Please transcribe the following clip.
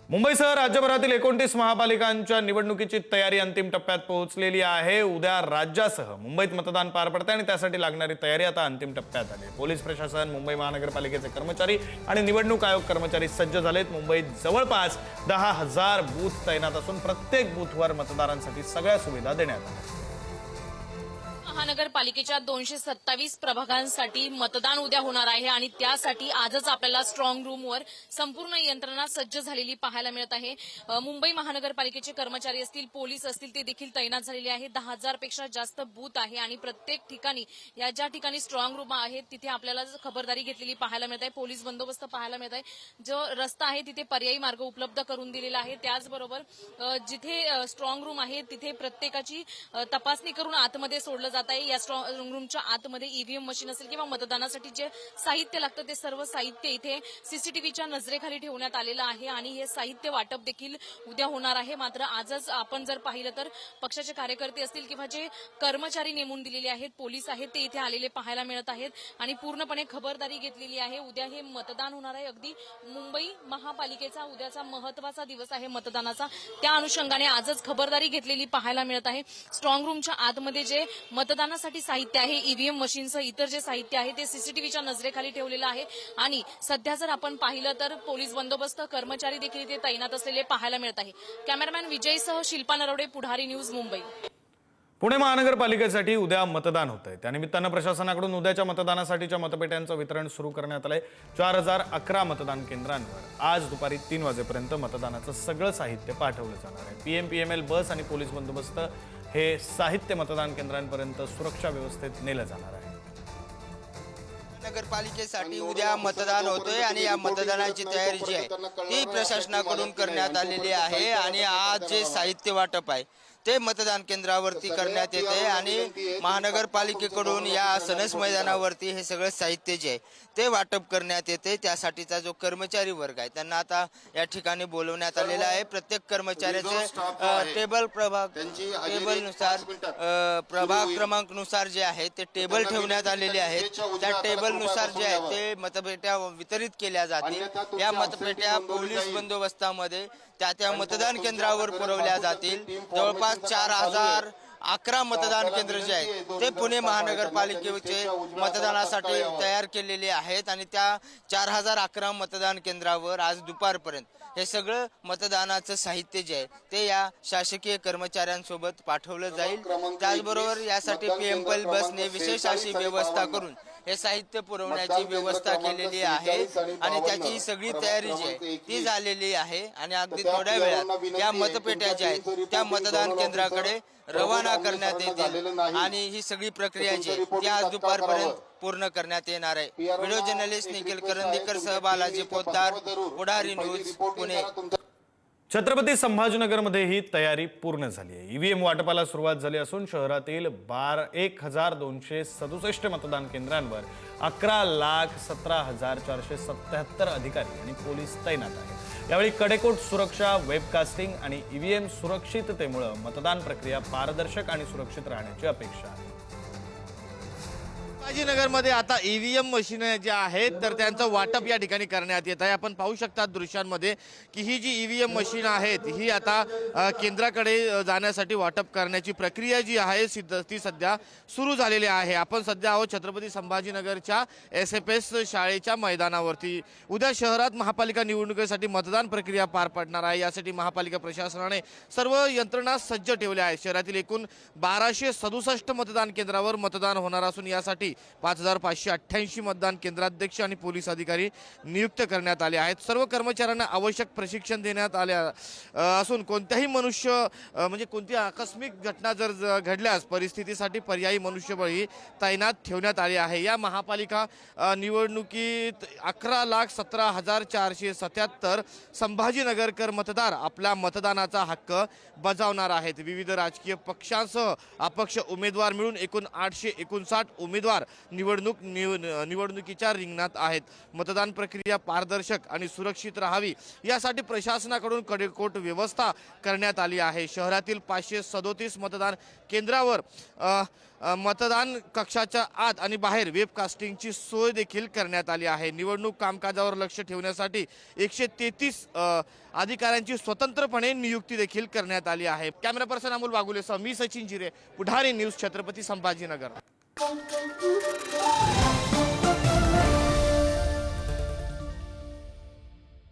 मुंबईसह राज्यभरातील 29 महापालिकांच्या निवडणुकीची तयारी अंतिम टप्प्यात पोहोचलेली आहे। उद्या राज्यासह मुंबईत मतदान पार पडते आणि त्यासाठी लागणारी तयारी आता अंतिम टप्प्यात आली। पोलीस प्रशासन, मुंबई महानगरपालिकेचे कर्मचारी आणि निवडणूक आयोग कर्मचारी सज्ज झालेत। मुंबईत जवळपास 10,000 बूथ तैनात असून प्रत्येक बूथवर मतदारांसाठी सगळ्या सुविधा देण्यात आल्या। महानगरपालिकेच्या 227 प्रभागांसाठी मतदान उद्या होणार आहे आणि त्यासाठी आजच आपल्याला स्ट्रॉंग रूमवर संपूर्ण यंत्रणा सज्ज झालेली पाहायला मिळत आहे। मुंबई महानगरपालिकेचे कर्मचारी असतील, पोलीस असतील, ते देखील तैनात झालेले आहेत। 10,000 पेक्षा जास्त बूथ आहे आणि प्रत्येक ठिकाणी या ज्या ठिकाणी स्ट्रॉंग रूम आहेत तिथे आपल्याला खबरदारी घेतलेली पाहायला मिळत आहे। पोलीस बंदोबस्त पाहायला मिळत आहे। जो रस्ता आहे तिथे पर्यायी मार्ग उपलब्ध करून दिलेला आहे। त्याचबरोबर जिथे स्ट्रॉंग रूम आहे तिथे प्रत्येकाची तपासणी करून आतमध्ये सोडलं जात आहे। या स्ट्रॉंग रूमच्या आतमध्ये ईव्हीएम मशीन असेल किंवा मतदानासाठी जे साहित्य लागतं ते सर्व साहित्य इथे सीसीटीव्हीच्या नजरेखाली ठेवण्यात आलेलं आहे आणि हे साहित्य वाटप देखील उद्या होणार आहे। मात्र आजच आपण जर पाहिलं तर पक्षाचे कार्यकर्ते असतील किंवा जे कर्मचारी नेमून दिलेले आहेत, पोलीस आहेत, ते इथे आलेले पाहायला मिळत आहेत आणि पूर्णपणे खबरदारी घेतलेली आहे। उद्या हे मतदान होणार आहे। अगदी मुंबई महापालिकेचा उद्याचा महत्वाचा दिवस आहे मतदानाचा, त्या अनुषंगाने आजच खबरदारी घेतलेली पाहायला मिळत आहे। स्ट्रॉंग रूमच्या आतमध्ये जे मतदानासाठी साहित्य आहे, ईव्हीएम मशीनसह इतर जे साहित्य आहे ते सीसीटीव्हीच्या नजरेखाली ठेवलेलं आहे आणि सध्या जर आपण पाहिलं तर पोलीस बंदोबस्त कर्मचारी देखील इथे तैनात असलेले पाहायला मिळत आहे। कॅमेरामॅन विजयसह शिल्पा नरवडे, पुढारी न्यूज, मुंबई। पुणे महानगरपालिकेसाठी उद्या मतदान होत आहे। त्यानिमित्तानं प्रशासनाकडून उद्याच्या मतदानासाठीच्या मतपेट्यांचं वितरण सुरू करण्यात आलंय। 4011 मतदान केंद्रांवर आज दुपारी 3 वाजेपर्यंत मतदानाचं सगळं साहित्य पाठवलं जाणार आहे। पीएमपीएमएल बस आणि पोलीस बंदोबस्त हे साहित्य मतदान केंद्रांपर्यंत सुरक्षा व्यवस्थेत नेलं जाणार आहे। नगरपालिकेसाठी उद्या मतदान होतोय आणि या मतदानाची तयारी जी आहे ती प्रशासनाकडून करण्यात आलेली आहे आणि आज जे साहित्य वाटप आहे ते मतदान केंद्रावरती करण्यात येते आणि महानगरपालिकेकडून या सणस मैदानावरती हे सगळं साहित्य जे आहे ते वाटप करण्यात येते। त्यासाठीचा जो कर्मचारी वर्ग आहे त्यांना आता या ठिकाणी बोलवण्यात आलेला आहे। प्रत्येक कर्मचाऱ्याचे टेबलनुसार प्रभाग क्रमांकनुसार जे आहे ते टेबल ठेवण्यात आलेले आहेत। त्या टेबलनुसार जे आहे ते मतपेट्या वितरित केल्या जातील। या मतपेट्या पोलीस बंदोबस्तामध्ये त्या मतदान केंद्रावर पुरवल्या जातील। जवळपास 4011 मतदान केंद्र जे आहेत ते पुणे महानगरपालिकेचे मतदानासाठी तयार केलेले आहेत आणि त्या 4011 मतदान केंद्रावर आज दुपारपर्यंत हे सगळं मतदानाचं साहित्य जे आहे ते या शासकीय कर्मचाऱ्यांसोबत पाठवलं जाईल। त्याचबरोबर यासाठी पीएमपीएल बसने विशेष अशी व्यवस्था करून हे साहित्य पुरवण्याची व्यवस्था केलेली आहे आणि त्याची ही सगळी तयारी जी आहे ती झालेली आहे आणि अगदी थोड्या वेळात या मतपेट्या ज्या आहेत त्या मतदान केंद्राकडे रवाना करण्यात येतील आणि ही सगळी प्रक्रिया जी आहे ती आज दुपारपर्यंत पूर्ण करण्यात येणार आहे। व्हिडिओ जर्नलिस्ट निखिल करंदीकर सह बालाजी पोद्दार, पुढारी न्यूज, पुणे। छत्रपती संभाजीनगरमध्ये ही तयारी पूर्ण झाली आहे। ईव्हीएम वाटपाला सुरुवात झाली असून शहरातील 12,267 मतदान केंद्रांवर 11,17,477 अधिकारी आणि पोलीस तैनात आहेत। यावेळी कडेकोट सुरक्षा, वेबकास्टिंग आणि ईव्हीएम सुरक्षिततेमुळे मतदान प्रक्रिया पारदर्शक आणि सुरक्षित राहण्याची अपेक्षा आहे। संभाजीनगरमध्ये आता ईव्हीएम मशीन ज्या आहेत तर त्यांचं वाटप या ठिकाणी करण्यात येत आहे। आपण पाहू शकता दृश्यांमध्ये की ही जी ईव्हीएम मशीन आहेत ही आता केंद्राकडे जाण्यासाठी वाटप करण्याची प्रक्रिया जी आहे ती सध्या सुरू झालेली आहे। आपण सध्या आहोत छत्रपती संभाजीनगरच्या SFS शाळेच्या मैदानावरती। उद्या शहरात महापालिका निवडणुकीसाठी मतदान प्रक्रिया पार पडणार आहे। यासाठी महापालिका प्रशासनाने सर्व यंत्रणा सज्ज ठेवल्या आहेत। शहरातील एकूण 1267 मतदान केंद्रावर मतदान होणार असून यासाठी 5,588 मतदान केंद्राध्यक्ष आणि पोलीस अधिकारी नियुक्त करण्यात आले आहेत। सर्व कर्मचाऱ्यांना आवश्यक प्रशिक्षण देण्यात आले असून कोणत्याही म्हणजे कोणती आकस्मिक घटना जर घडल्यास परिस्थितीसाठी पर्यायी मनुष्यबळही तैनात ठेवण्यात आले आहे। या महापालिका निवडणुकीत 11,17,477 संभाजीनगरकर मतदार आपला मतदानाचा हक्क बजावणार आहेत। विविध राजकीय पक्षांसह अपक्ष उमेदवार मिळून एकूण 859 उमेदवार निवडणुकीच्या रिंगणात आहेत. मतदान प्रक्रिया पारदर्शक आणि सुरक्षित राहावी यासाठी प्रशासनाकडून कडेकोट व्यवस्था करण्यात आली आहे. शहरातील 537 मतदान केंद्रावर मतदान कक्षाच्या आत आणि बाहेर वेबकास्टिंगची सोय देखील करण्यात आली आहे. निवडणूक कामकाजावर लक्ष ठेवण्यासाठी 133 अधिकाऱ्यांची स्वतंत्रपणे नियुक्ती देखील करण्यात आली आहे. कॅमेरा पर्सन अमोल बागुलेसह मी सचिन जिरे, पुढारी न्यूज, छत्रपती संभाजीनगर.